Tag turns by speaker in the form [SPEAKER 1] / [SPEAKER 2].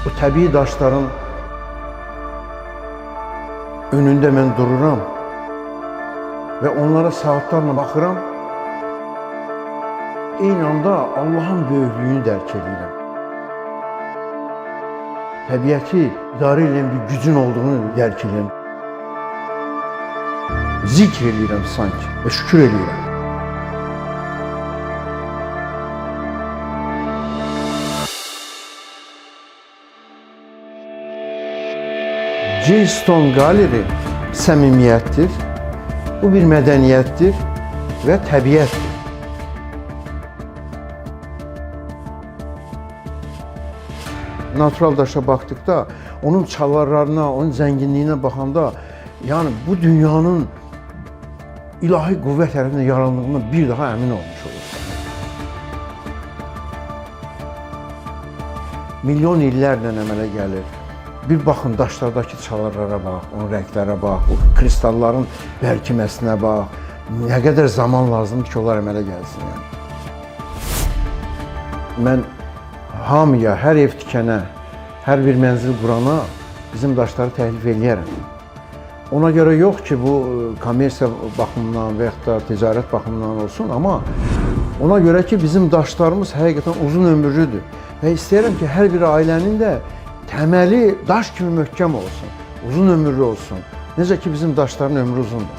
[SPEAKER 1] Bu təbii daşların önündə mən dururam və onlara saatlarla baxıram. Eyni anda Allahın böyüklüyünü dərk edirəm. Təbiəti idarə edən bir gücün olduğunu dərk edirəm. Zikr edirəm sanki və şükür edirəm. Keystone Gallery səmimiyyətdir, bu bir mədəniyyətdir və təbiətdir. Natural daşa baxdıqda, onun çalarlarına, onun zənginliyinə baxanda, yəni bu dünyanın ilahi qüvvət tərəfindən yaranlığından bir daha əmin olmuş olursan. Milyon illərlə əmələ gəlir. Bir baxın, daşlardakı çalarlara bax, onun rənglərə bax, o kristalların bərkiməsinə bax. Nə qədər zaman lazımdır ki, onlar əmələ gəlsin. Yəni. Mən hamıya, hər ev tikənə, hər bir mənzil qurana bizim daşları təklif eləyərəm. Ona görə yox ki, bu kommersiya baxımından və yaxud da ticarət baxımından olsun, amma ona görə ki, bizim daşlarımız həqiqətən uzun ömürlüdür. Və istəyirəm ki, hər bir ailənin də təməli daş kimi möhkəm olsun, uzun ömürlü olsun. Necə ki, bizim daşların ömrü uzundur.